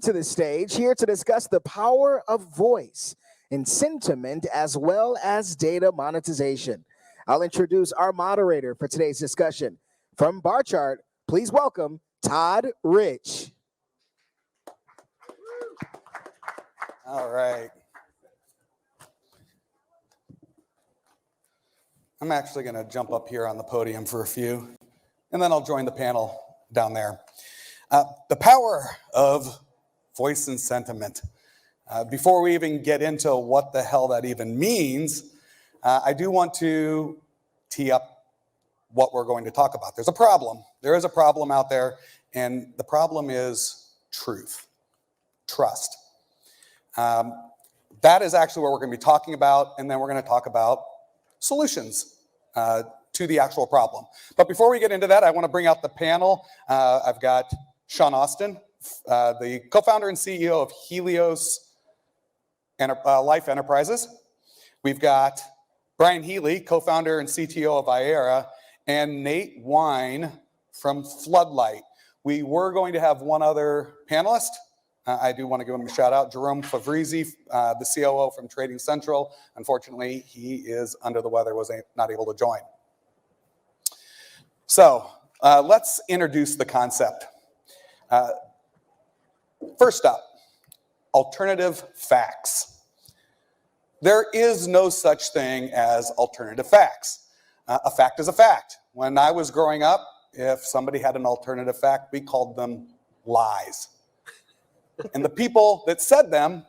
to the stage here to discuss the power of voice in sentiment as well as data monetization. I'll introduce our moderator for today's discussion. From Bar Chart, please welcome Todd Rich. All right. I'm actually going to jump up here on the podium for a few, and then I'll join the panel down there. The power of voice and sentiment. Before we even get into what the hell that even means, I do want to tee up what we're going to talk about. There's a problem. There is a problem out there, and the problem is truth, trust. That is actually what we're going to be talking about, and then we're going to talk about solutions to the actual problem. But before we get into that, I want to bring out the panel. I've got Sean Austin, the co-founder and CEO of Helios Life Enterprises. We've got Brian Healy, co-founder and CTO of Iera, and Nate Wine from Floodlight. We were going to have one other panelist. I do want to give him a shout out, Jerome Fabrizi, the COO from Trading Central. Unfortunately, he is under the weather, was not able to join. So let's introduce the concept. First up, alternative facts. There is no such thing as alternative facts. A fact is a fact. When I was growing up, if somebody had an alternative fact, we called them lies. And the people that said them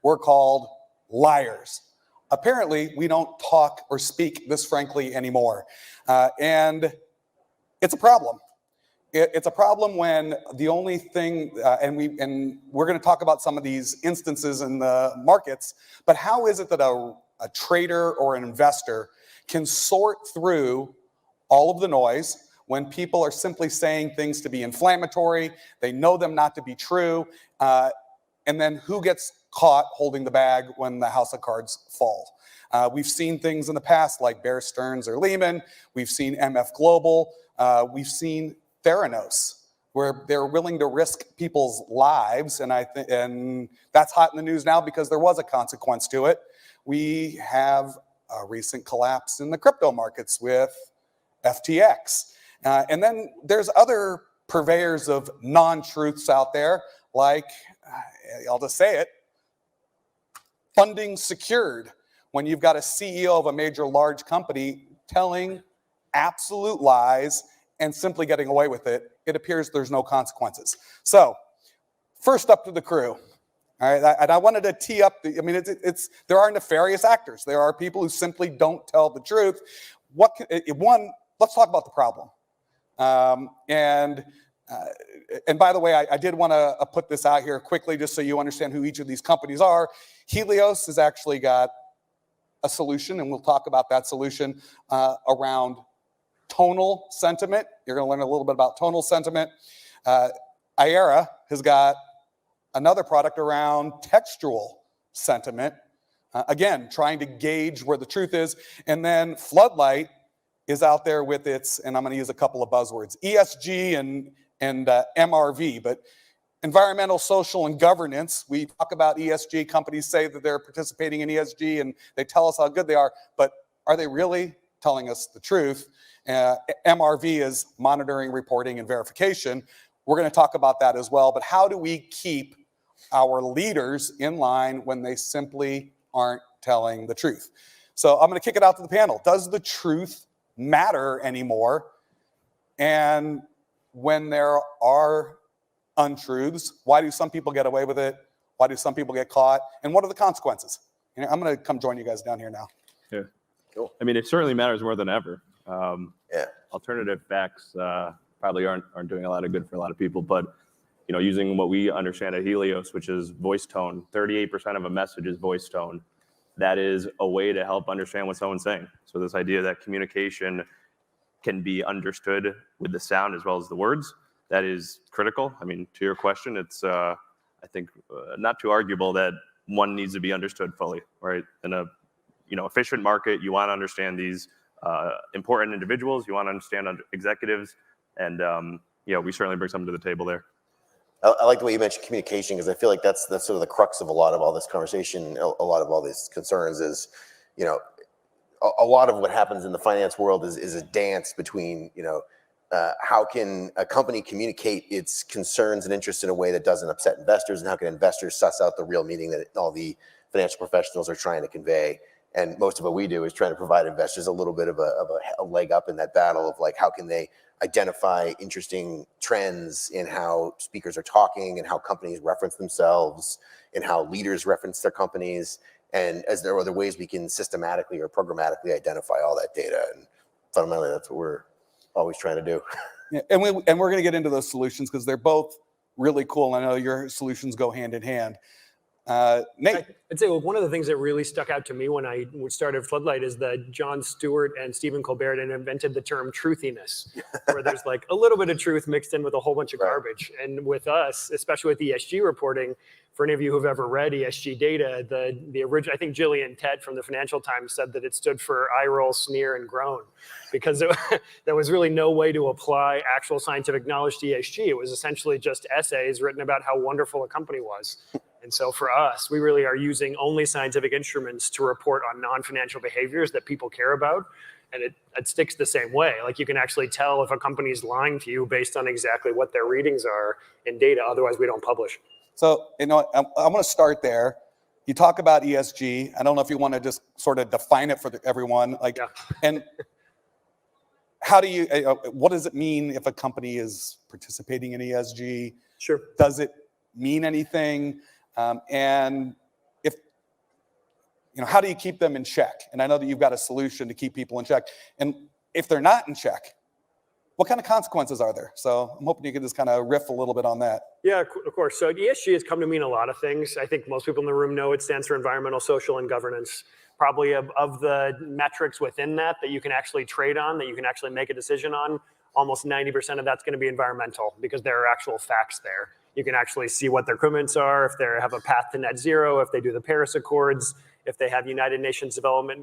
were called liars. Apparently, we don't talk or speak this frankly anymore. And it's a problem. It's a problem when the only thing, and we're going to talk about some of these instances in the markets, but how is it that a trader or an investor can sort through all of the noise when people are simply saying things to be inflammatory, they know them not to be true, and then who gets caught holding the bag when the house of cards falls? We've seen things in the past like Bear Stearns or Lehman. We've seen MF Global. We've seen Theranos, where they're willing to risk people's lives, and that's hot in the news now because there was a consequence to it. We have a recent collapse in the crypto markets with FTX. And then there's other purveyors of non-truths out there, like, I'll just say it, funding secured. When you've got a CEO of a major large company telling absolute lies and simply getting away with it, it appears there's no consequences. So, first up to the crew. All right, and I wanted to tee up there are nefarious actors. There are people who simply don't tell the truth. Let's talk about the problem. And by the way, I did want to put this out here quickly just so you understand who each of these companies are. Helios has actually got a solution, and we'll talk about that solution around tonal sentiment. You're going to learn a little bit about tonal sentiment. Iera has got another product around textual sentiment. Again, trying to gauge where the truth is. And then Floodlight is out there with its, and I'm going to use a couple of buzzwords, ESG and MRV, but environmental, social, and governance. We talk about ESG. Companies say that they're participating in ESG, and they tell us how good they are, but are they really telling us the truth? MRV is monitoring, reporting, and verification. We're going to talk about that as well, but how do we keep our leaders in line when they simply aren't telling the truth? So I'm going to kick it out to the panel. Does the truth matter anymore? And when there are untruths, why do some people get away with it? Why do some people get caught? And what are the consequences? I'm going to come join you guys down here now. Yeah, cool. I mean, it certainly matters more than ever. Alternative facts probably aren't doing a lot of good for a lot of people, but using what we understand at Helios, which is voice tone, 38% of a message is voice tone. That is a way to help understand what someone's saying. So this idea that communication can be understood with the sound as well as the words, that is critical. I mean, to your question, it's, I think, not too arguable that one needs to be understood fully, right? In a efficient market, you want to understand these important individuals, you want to understand executives, and we certainly bring something to the table there. I like the way you mentioned communication, because I feel like that's sort of the crux of a lot of all this conversation, a lot of all these concerns is, you know, a lot of what happens in the finance world is a dance between, you know, how can a company communicate its concerns and interests in a way that doesn't upset investors, and how can investors suss out the real meaning that all the financial professionals are trying to convey. And most of what we do is trying to provide investors a little bit of a leg up in that battle of like, how can they identify interesting trends in how speakers are talking and how companies reference themselves and how leaders reference their companies. And as there are other ways we can systematically or programmatically identify all that data. And fundamentally, that's what we're always trying to do. Yeah, and we're going to get into those solutions because they're both really cool. I know your solutions go hand in hand. Nate. I'd say one of the things that really stuck out to me when I started Floodlight is that Jon Stewart and Stephen Colbert had invented the term truthiness, where there's like a little bit of truth mixed in with a whole bunch of garbage. And with us, especially with ESG reporting, for any of you who've ever read ESG data, the original, I think Gillian Tett from the Financial Times said that it stood for eye roll, sneer, and groan, because there was really no way to apply actual scientific knowledge to ESG. It was essentially just essays written about how wonderful a company was. And so for us, we really are using only scientific instruments to report on non-financial behaviors that people care about. And it sticks the same way. Like you can actually tell if a company is lying to you based on exactly what their readings are in data. Otherwise, we don't publish. So, you know, I'm going to start there. You talk about ESG. I don't know if you want to just sort of define it for everyone. Like, yeah. And how do you, what does it mean if a company is participating in ESG? Sure. Does it mean anything? And if, you know, how do you keep them in check? And I know that you've got a solution to keep people in check. And if they're not in check, what kind of consequences are there? So I'm hoping you can just kind of riff a little bit on that. Yeah, of course. So ESG has come to mean a lot of things. I think most people in the room know it stands for environmental, social, and governance. Probably of the metrics within that you can actually trade on, that you can actually make a decision on, almost 90% of that's going to be environmental because there are actual facts there. You can actually see what their commitments are, if they have a path to net zero, if they do the Paris Accords, if they have United Nations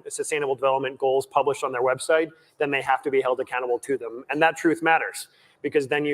Sustainable Development Goals published on their website, then they have to be held accountable to them. And that truth matters because then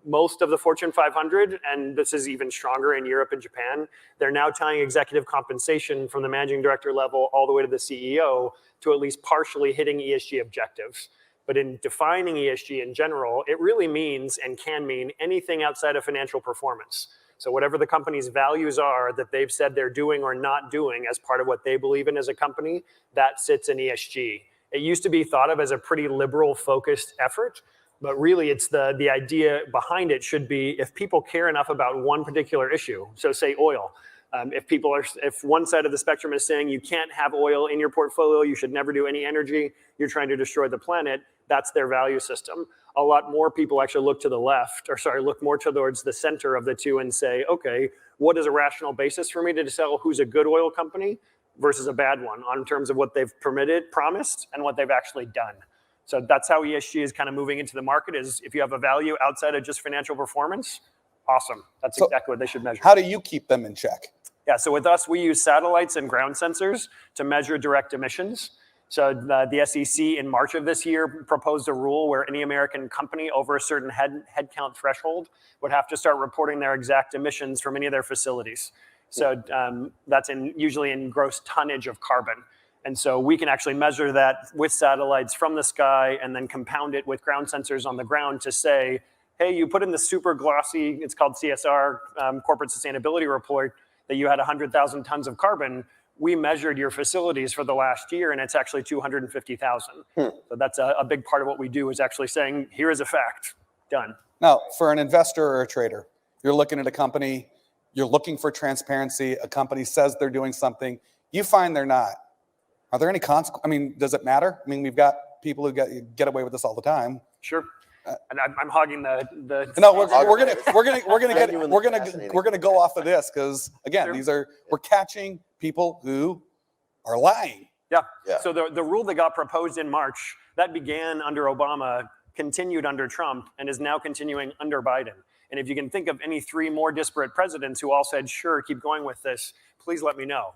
most of the Fortune 500, and this is even stronger in Europe and Japan, they're now tying executive compensation from the managing director level all the way to the CEO to at least partially hitting ESG objectives. But in defining ESG in general, it really means and can mean anything outside of financial performance. So whatever the company's values are that they've said they're doing or not doing as part of what they believe in as a company, that sits in ESG. It used to be thought of as a pretty liberal focused effort, but really it's the idea behind it should be if people care enough about one particular issue, so say oil, if one side of the spectrum is saying you can't have oil in your portfolio, you should never do any energy, you're trying to destroy the planet, that's their value system. A lot more people actually look to the left, look more towards the center of the two and say, okay, what is a rational basis for me to tell who's a good oil company versus a bad one on terms of what they've promised, and what they've actually done. So that's how ESG is kind of moving into the market, is if you have a value outside of just financial performance, awesome. That's exactly what they should measure. How do you keep them in check? Yeah, so with us, we use satellites and ground sensors to measure direct emissions. So the SEC in March of this year proposed a rule where any American company over a certain headcount threshold would have to start reporting their exact emissions from any of their facilities. So that's usually in gross tonnage of carbon. And so we can actually measure that with satellites from the sky and then compound it with ground sensors on the ground to say, hey, you put in the super glossy, it's called CSR, Corporate Sustainability Report, that you had 100,000 tons of carbon. We measured your facilities for the last year, and it's actually 250,000. So that's a big part of what we do, is actually saying, here is a fact, done. Now, for an investor or a trader, you're looking at a company, you're looking for transparency, a company says they're doing something, you find they're not. Are there any consequences? I mean, does it matter? I mean, we've got people who get away with this all the time. Sure. And I'm hogging the. No, we're gonna go off of this because again, we're catching people who are lying. Yeah. So the rule that got proposed in March, that began under Obama, continued under Trump, and is now continuing under Biden. And if you can think of any three more disparate presidents who all said, sure, keep going with this, please let me know.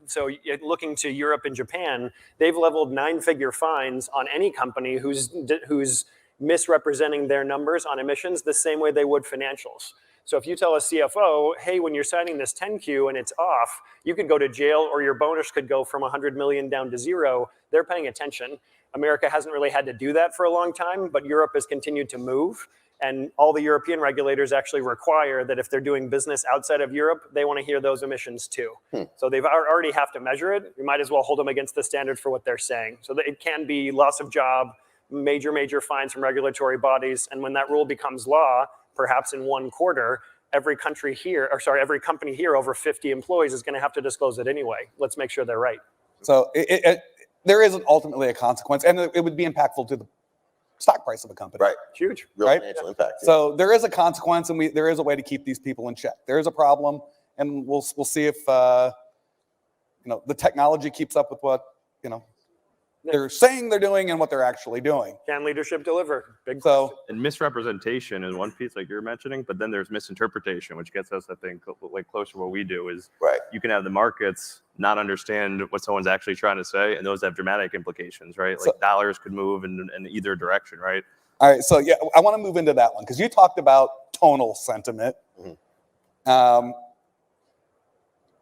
So looking to Europe and Japan, they've leveled 9-figure fines on any company who's misrepresenting their numbers on emissions the same way they would financials. So if you tell a CFO, hey, when you're signing this 10Q and it's off, you could go to jail or your bonus could go from 100 million down to zero, they're paying attention. America hasn't really had to do that for a long time, but Europe has continued to move. And all the European regulators actually require that if they're doing business outside of Europe, they want to hear those emissions too. So they've already have to measure it. You might as well hold them against the standard for what they're saying. So that it can be loss of job, major fines from regulatory bodies. And when that rule becomes law, perhaps in 1 quarter, every company here over 50 employees is going to have to disclose it anyway. Let's make sure they're right. So there is ultimately a consequence, and it would be impactful to the stock price of a company. Right. Huge. Real Right? financial impact. Yeah. So there is a consequence, and there is a way to keep these people in check. There is a problem, and we'll see if the technology keeps up with what they're saying they're doing and what they're actually doing. Can leadership deliver? Big So question. And misrepresentation is one piece, like you're mentioning, but then there's misinterpretation, which gets us, I think, like closer to what we do is Right. you can have the markets not understand what someone's actually trying to say, and those have dramatic implications, right? Like dollars could move in either direction, right? all right, so yeah, I want to move into that one because you talked about tonal sentiment.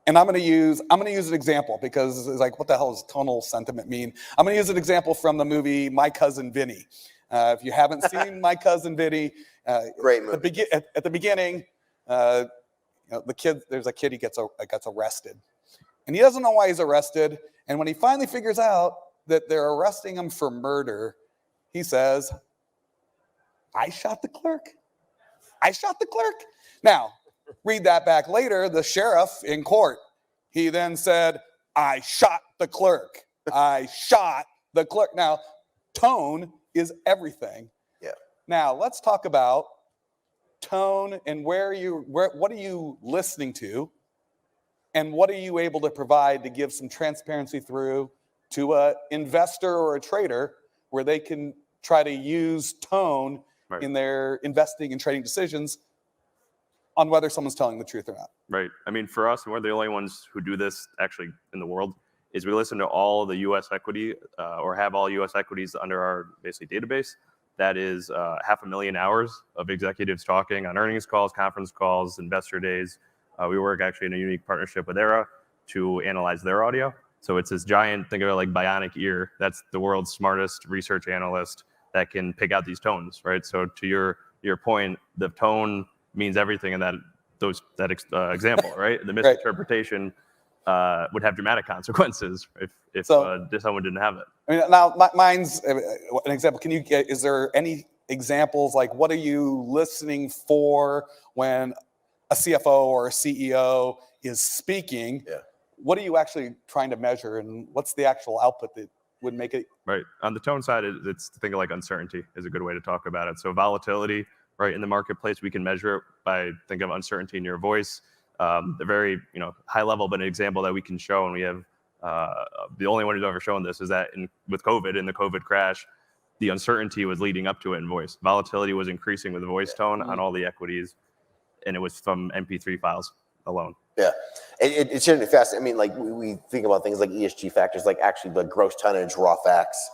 And I'm going to use an example because it's like, what the hell does tonal sentiment mean? I'm going to use an example from the movie My Cousin Vinny. If you haven't seen My Cousin Vinny, Great movie. At the beginning, there's a kid, he gets arrested, and he doesn't know why he's arrested. And when he finally figures out that they're arresting him for murder, he says, "I shot the clerk. I shot the clerk." Now, read that back later, the sheriff in court, he then said, "I shot the clerk. I shot the clerk." Now, tone is everything. Yeah. Now, let's talk about tone and what are you listening to, and what are you able to provide to give some transparency through to an investor or a trader where they can try to use tone in their investing and trading decisions on whether someone's telling the truth or not. Right. I mean, for us, and we're the only ones who do this actually in the world, is we listen to all the U.S. equity or have all U.S. equities under our basically database. That is 500,000 hours of executives talking on earnings calls, conference calls, investor days. We work actually in a unique partnership with Era to analyze their audio. So it's this giant, think of it like bionic ear. That's the world's smartest research analyst that can pick out these tones, right? So to your point, the tone means everything in that example, right? The misinterpretation would have dramatic consequences if someone didn't have it. I mean, now mine's an example. Is there any examples, like what are you listening for when a CFO or a CEO is speaking? Yeah. What are you actually trying to measure, and what's the actual output that would make it? Right. On the tone side, it's think of like uncertainty is a good way to talk about it. So volatility, right, in the marketplace, we can measure it by think of uncertainty in your voice. The very high level, but an example that we can show, and we have the only one who's ever shown this, is that with COVID, in the COVID crash, the uncertainty was leading up to it in voice. Volatility was increasing with the voice tone on all the equities, and it was from MP3 files alone. Yeah, it shouldn't be fast. I mean, like we think about things like ESG factors, like actually the gross tonnage, raw facts.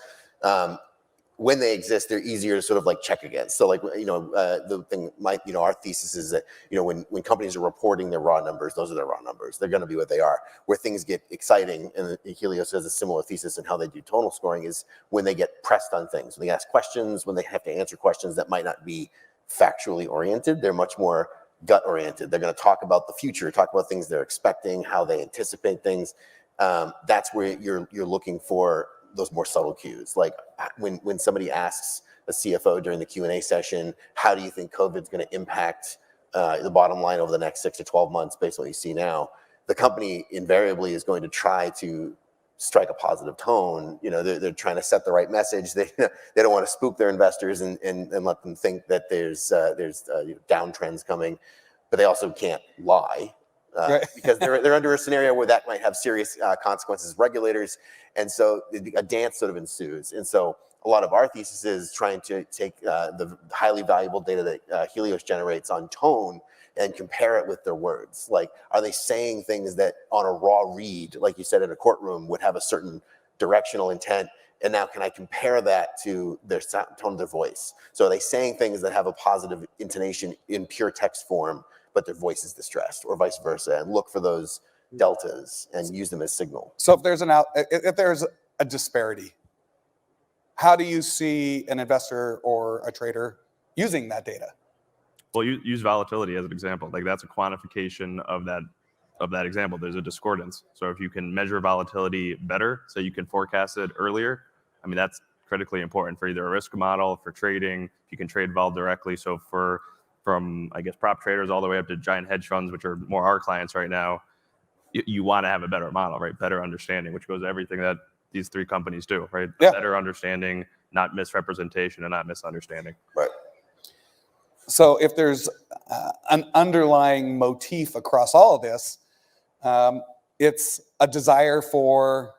When they exist, they're easier to sort of like check against. So like, the thing, our thesis is that, when companies are reporting their raw numbers, those are their raw numbers. They're going to be what they are. Where things get exciting, and Helios has a similar thesis in how they do tonal scoring, is when they get pressed on things, when they ask questions, when they have to answer questions that might not be factually oriented. They're much more gut oriented. They're going to talk about the future, talk about things they're expecting, how they anticipate things. That's where you're looking for those more subtle cues. Like when somebody asks a CFO during the Q&A session, how do you think COVID's going to impact the bottom line over the next 6 to 12 months based on what you see now? The company invariably is going to try to strike a positive tone. They're trying to set the right message. They don't want to spook their investors and let them think that there's downtrends coming, but they also can't lie. Because they're under a scenario where that might have serious consequences, regulators, and so a dance sort of ensues. And so a lot of our thesis is trying to take the highly valuable data that Helios generates on tone and compare it with their words. Like, are they saying things that on a raw read, like you said in a courtroom, would have a certain directional intent? And now can I compare that to their tone of their voice? So are they saying things that have a positive intonation in pure text form but their voice is distressed, or vice versa, and look for those deltas and use them as signal. So if there's a disparity, how do you see an investor or a trader using that data? Well, you use volatility as an example. Like that's a quantification of that example. There's a discordance. So if you can measure volatility better, so you can forecast it earlier, I mean, that's critically important for either a risk model, for trading. If you can trade vol directly. So from I guess prop traders all the way up to giant hedge funds, which are more our clients right now, you want to have a better model, right? Better understanding, which goes to everything that these three companies do, right? Yeah. Better understanding, not misrepresentation and not misunderstanding. Right. So if there's an underlying motif across all of this, it's a desire for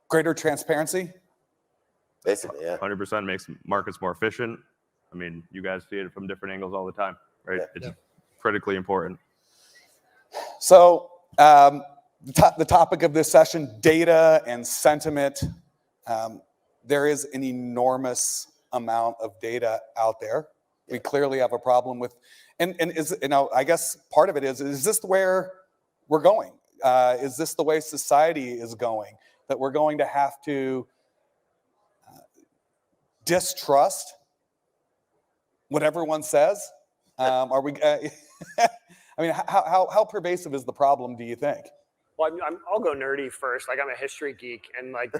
greater transparency. Basically, yeah. 100% makes markets more efficient. I mean, you guys see it from different angles all the time, right? Yeah. It's critically important. So the topic of this session, data and sentiment. There is an enormous amount of data out there. We clearly have a problem with, and is, I guess part of it is this where we're going? Is this the way society is going? That we're going to have to distrust what everyone says? Are we? I mean, how pervasive is the problem, do you think? Well, I'll go nerdy first. Like I'm a history geek, and like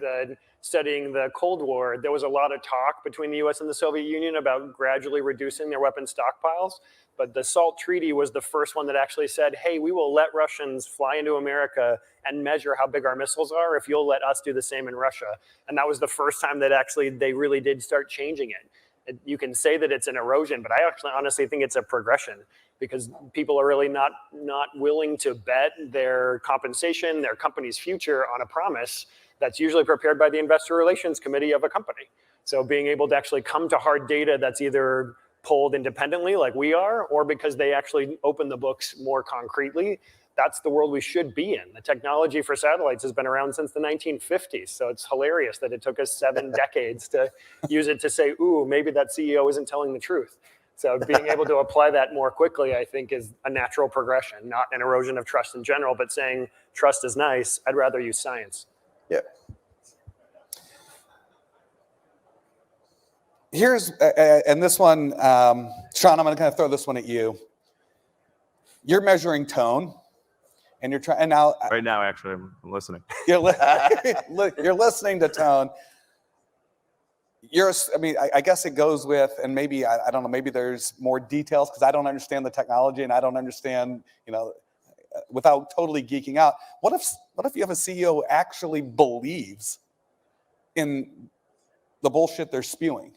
studying the Cold War, there was a lot of talk between the U.S. and the Soviet Union about gradually reducing their weapon stockpiles. But the SALT Treaty was the first one that actually said, "Hey, we will let Russians fly into America and measure how big our missiles are if you'll let us do the same in Russia." And that was the first time that actually they really did start changing it. You can say that it's an erosion, but I actually honestly think it's a progression, because people are really not willing to bet their compensation, their company's future on a promise that's usually prepared by the investor relations committee of a company. So being able to actually come to hard data that's either pulled independently like we are, or because they actually open the books more concretely, that's the world we should be in. The technology for satellites has been around since the 1950s. So it's hilarious that it took us 7 decades to use it to say, ooh, maybe that CEO isn't telling the truth. So being able to apply that more quickly, I think, is a natural progression, not an erosion of trust in general, but saying trust is nice. I'd rather use science. Yeah. Here's, and this one, Sean, I'm going to kind of throw this one at you. You're measuring tone, and you're trying, and now. Right now, actually, I'm listening. You're listening to tone. I guess it goes with, and maybe, I don't know, maybe there's more details because I don't understand the technology and I don't understand, without totally geeking out. What if you have a CEO who actually believes in the bullshit they're spewing?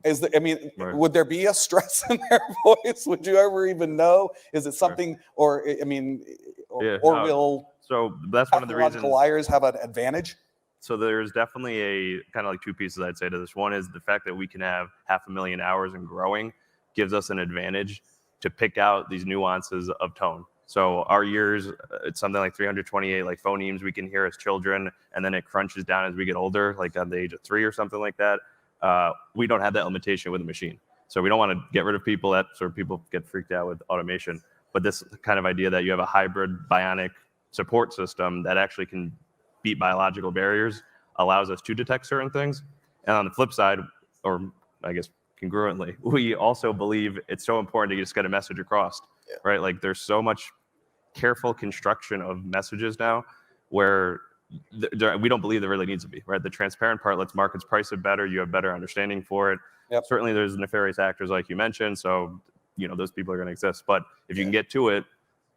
Right. Would there be a stress in their voice? Would you ever even know? Is it something, or will so that's one of the reasons liars have an advantage? So there's definitely a kind of like two pieces I'd say to this. One is the fact that we can have 500,000 hours and growing gives us an advantage to pick out these nuances of tone. So our ears, it's something like 328 like phonemes we can hear as children, and then it crunches down as we get older, like at the age of 3 or something like that. We don't have that limitation with a machine. So we don't want to get rid of people. That sort of people get freaked out with automation. But this kind of idea that you have a hybrid bionic support system that actually can beat biological barriers allows us to detect certain things. And on the flip side, or I guess congruently, we also believe it's so important to just get a message across, right? Like there's so much careful construction of messages now where we don't believe there really needs to be, right? The transparent part lets markets price it better. You have better understanding for it. Yep. Certainly there's nefarious actors like you mentioned. So, those people are going to exist. But if you can get to it,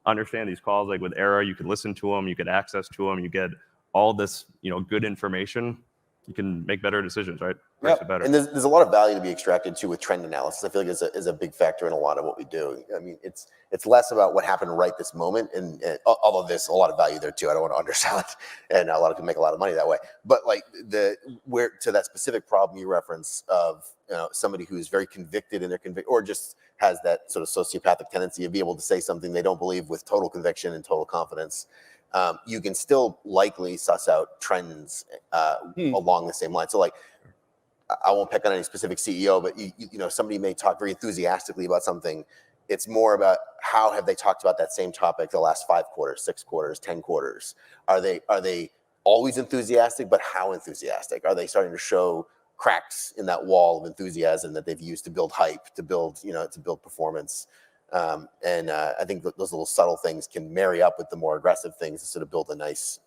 understand these calls, like with Era, you can listen to them, you get access to them, you get all this, good information, you can make better decisions, right? Yep. It better. And there's a lot of value to be extracted too with trend analysis. I feel like is a big factor in a lot of what we do. I mean, it's less about what happened right this moment, and although there's a lot of value there too. I don't want to undersell it, and a lot of people make a lot of money that way. But like where to that specific problem you reference of somebody who's very convicted in their or just has that sort of sociopathic tendency of being able to say something they don't believe with total conviction and total confidence. You can still likely suss out trends along the same line. So like, I won't pick on any specific CEO, but somebody may talk very enthusiastically about something. It's more about how have they talked about that same topic the last 5 quarters, 6 quarters, 10 quarters. Are they always enthusiastic, but how enthusiastic? Are they starting to show cracks in that wall of enthusiasm that they've used to build hype, to build performance? I think those little subtle things can marry up with the more aggressive things to sort of build a nice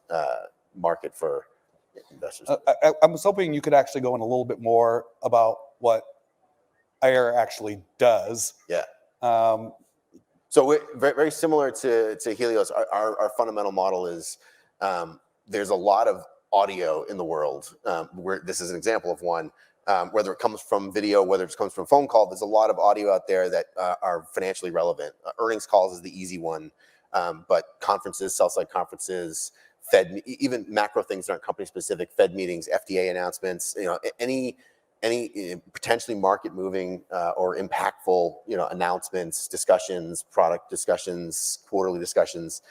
market for investors. I was hoping you could actually go in a little bit more about what IR actually does. Yeah. So we're very, very similar to Helios. Our fundamental model is there's a lot of audio in the world. Where this is an example of one. Whether it comes from video, whether it comes from phone call, there's a lot of audio out there that are financially relevant. Earnings calls is the easy one, but conferences, sell-side conferences, Fed, even macro things that aren't company specific, Fed meetings, FDA announcements, any potentially market moving or impactful, announcements, discussions, product discussions, quarterly discussions,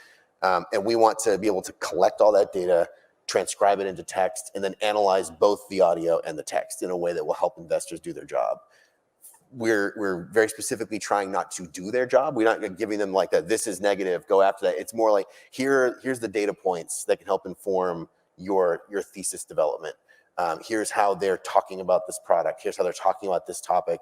and we want to be able to collect all that data, transcribe it into text, and then analyze both the audio and the text in a way that will help investors do their job. We're very specifically trying not to do their job. We're not giving them like that, this is negative, go after that. It's more like, here's the data points that can help inform your thesis development. Here's how they're talking about this product. Here's how they're talking about this topic.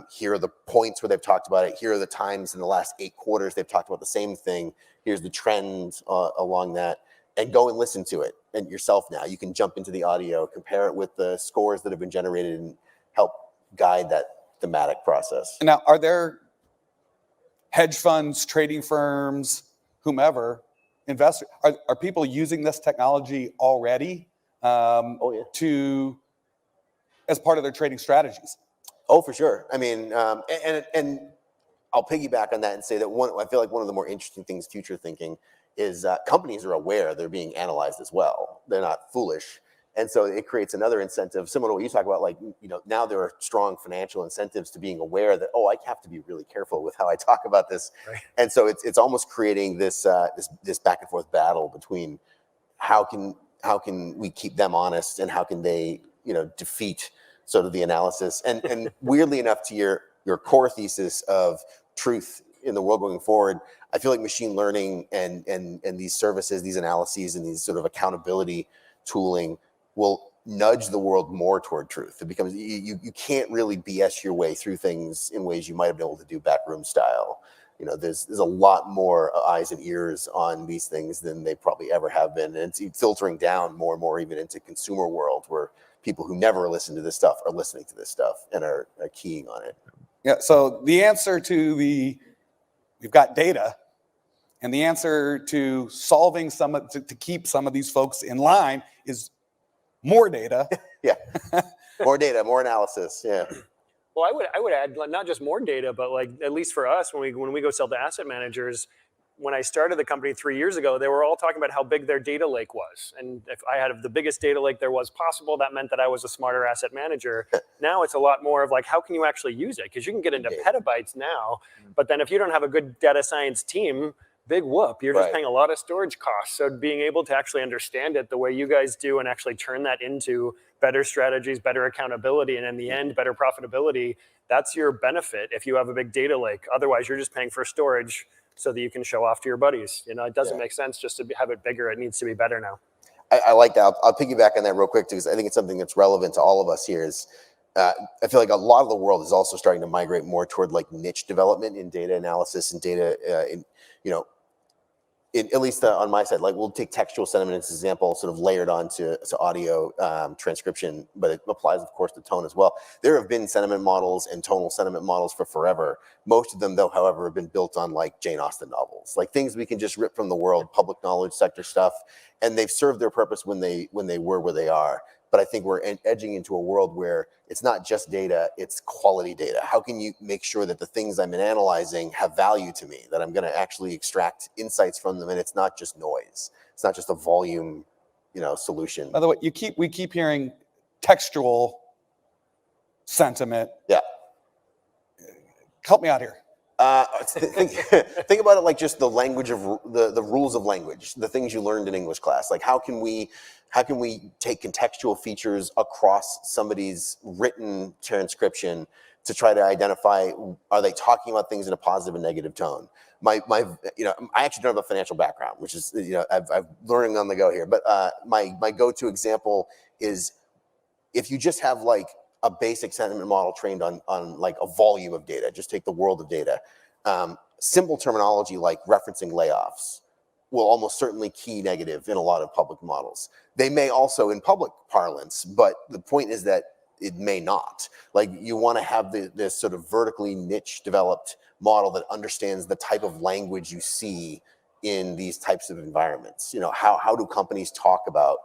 Here are the points where they've talked about it. Here are the times in the last 8 quarters they've talked about the same thing. Here's the trend along that. And go and listen to it and yourself now. You can jump into the audio, compare it with the scores that have been generated, and help guide that thematic process. Now, are there hedge funds, trading firms, whomever, investors, are people using this technology already to as part of their trading strategies? Oh, for sure. I mean, and I'll piggyback on that and say that I feel like one of the more interesting things, future thinking, is companies are aware they're being analyzed as well. They're not foolish. And so it creates another incentive, similar to what you talk about, like, now there are strong financial incentives to being aware that, I have to be really careful with how I talk about this. Right. And so it's almost creating this back and forth battle between how can we keep them honest and how can they, defeat sort of the analysis. And weirdly enough, to your core thesis of truth in the world going forward, I feel like machine learning and these services, these analyses, and these sort of accountability tooling will nudge the world more toward truth. It becomes you can't really BS your way through things in ways you might have been able to do backroom style. There's a lot more eyes and ears on these things than they probably ever have been, and it's filtering down more and more even into consumer world where people who never listen to this stuff are listening to this stuff and are keying on it. Yeah. So the answer to we've got data, and the answer to solving to keep some of these folks in line is more data. Yeah, more data, more analysis. Yeah. Well, I would add not just more data, but like at least for us, when we go sell to asset managers, when I started the company 3 years ago, they were all talking about how big their data lake was, and if I had the biggest data lake there was possible, that meant that I was a smarter asset manager. Now it's a lot more of like, how can you actually use it? Because you can get into petabytes now, but then if you don't have a good data science team, big whoop, you're just paying a lot of storage costs. So being able to actually understand it the way you guys do and actually turn that into better strategies, better accountability, and in the end, better profitability, that's your benefit if you have a big data lake. Otherwise, you're just paying for storage so that you can show off to your buddies. It doesn't make sense just to have it bigger. It needs to be better now. I like that. I'll piggyback on that real quick, because I think it's something that's relevant to all of us here. I feel like a lot of the world is also starting to migrate more toward like niche development in data analysis and data, at least on my side. Like, we'll take textual sentiment as an example, sort of layered onto audio transcription, but it applies, of course, to tone as well. There have been sentiment models and tonal sentiment models for forever. Most of them, though, however, have been built on like Jane Austen novels, like things we can just rip from the world, public knowledge sector stuff, and they've served their purpose when they were where they are. But I think we're edging into a world where it's not just data, it's quality data. How can you make sure that the things I'm analyzing have value to me, that I'm going to actually extract insights from them, and it's not just noise. It's not just a volume, solution. By the way, we keep hearing textual sentiment. Yeah. Help me out here. Think about it like just the language of the rules of language, the things you learned in English class. Like how can we take contextual features across somebody's written transcription to try to identify, are they talking about things in a positive and negative tone? I actually don't have a financial background, which is, I've learning on the go here. But my go-to example is if you just have like a basic sentiment model trained on like a volume of data, just take the world of data. Simple terminology like referencing layoffs will almost certainly key negative in a lot of public models. They may also in public parlance, but the point is that it may not. Like you want to have this sort of vertically niche developed model that understands the type of language you see in these types of environments. How do companies talk about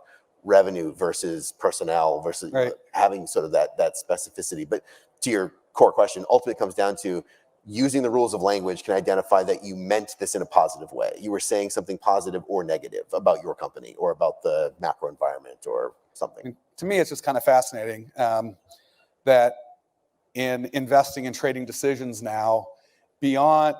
revenue versus personnel versus having sort of that specificity? But to your core question, ultimately comes down to using the rules of language can identify that you meant this in a positive way. You were saying something positive or negative about your company or about the macro environment or something. To me, it's just kind of fascinating that in investing and trading decisions now, beyond,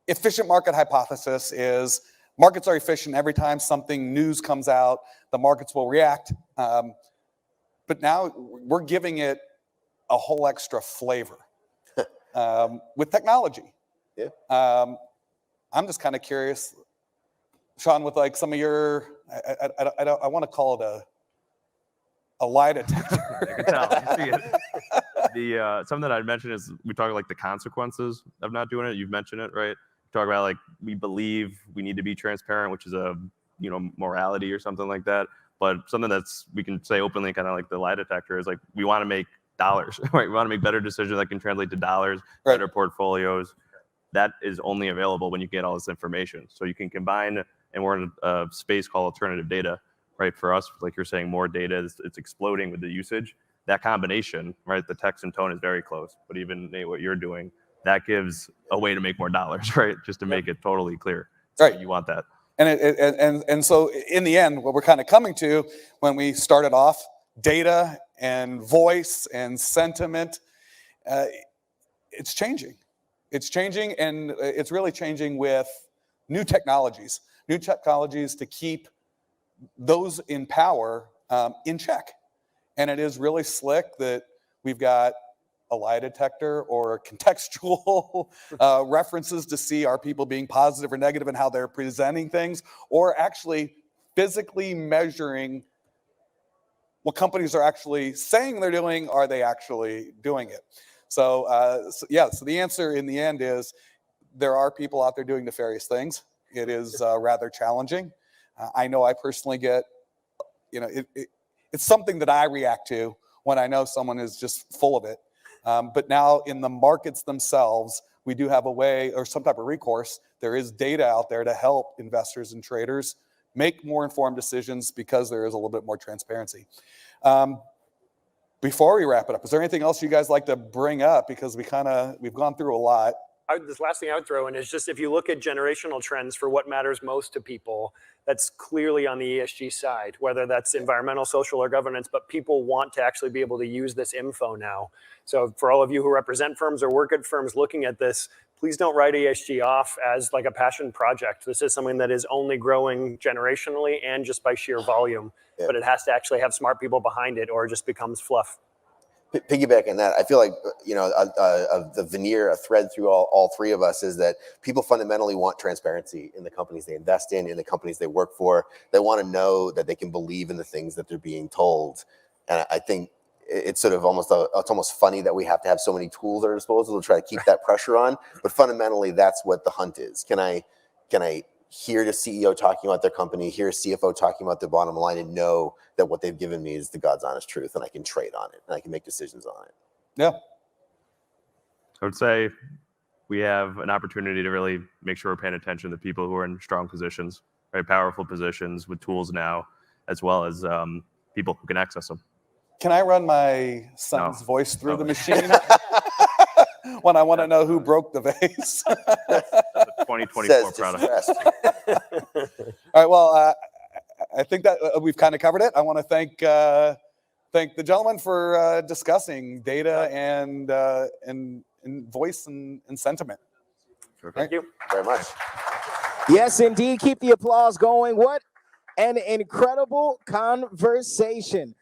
efficient market hypothesis is markets are efficient. Every time something news comes out, the markets will react. But now we're giving it a whole extra flavor with technology. Yeah. I'm just kind of curious, Sean, with like some of your, I want to call it a lie detector. I can tell. You see it. Something that I'd mention is we talk like the consequences of not doing it. You've mentioned it, right? We talk about like we believe we need to be transparent, which is a morality or something like that. But something we can say openly, kind of like the lie detector, is like we want to make dollars, right? We want to make better decisions that can translate to dollars, better portfolios. That is only available when you get all this information. So you can combine, and we're in a space called alternative data, right? For us, like you're saying, more data, it's exploding with the usage. That combination, right? The text and tone is very close, but even Nate, what you're doing, that gives a way to make more dollars, right? Just to make it totally clear. Right. You want that. And so in the end, what we're kind of coming to when we started off, data and voice and sentiment, it's changing. It's changing, and it's really changing with new technologies to keep those in power in check. And it is really slick that we've got a lie detector or contextual references to see are people being positive or negative in how they're presenting things, or actually physically measuring what companies are actually saying they're doing. Are they actually doing it? So the answer in the end is there are people out there doing nefarious things. It is rather challenging. I know I personally get, it's something that I react to when I know someone is just full of it. But now in the markets themselves, we do have a way or some type of recourse. There is data out there to help investors and traders make more informed decisions because there is a little bit more transparency. Before we wrap it up, is there anything else you guys like to bring up? Because we've gone through a lot. This last thing I would throw in is just if you look at generational trends for what matters most to people, that's clearly on the ESG side, whether that's environmental, social, or governance, but people want to actually be able to use this info now. So for all of you who represent firms or work at firms looking at this, please don't write ESG off as like a passion project. This is something that is only growing generationally and just by sheer volume, but it has to actually have smart people behind it or it just becomes fluff. Piggybacking that, I feel like, the veneer, a thread through all three of us is that people fundamentally want transparency in the companies they invest in the companies they work for. They want to know that they can believe in the things that they're being told. And I think it's sort of it's almost funny that we have to have so many tools at our disposal to try to keep that pressure on. But fundamentally, that's what the hunt is. Can I hear the CEO talking about their company, hear a CFO talking about their bottom line, and know that what they've given me is the God's honest truth, and I can trade on it, and I can make decisions on it. Yeah. I would say we have an opportunity to really make sure we're paying attention to people who are in strong positions, very powerful positions with tools now, as well as people who can access them. Can I run my son's voice through the machine when I want to know who broke the vase? 2024 product. All right. Well, I think that we've kind of covered it. I want to thank the gentleman for discussing data and in voice and sentiment. Thank you very much. Yes, indeed. Keep the applause going. What an incredible conversation.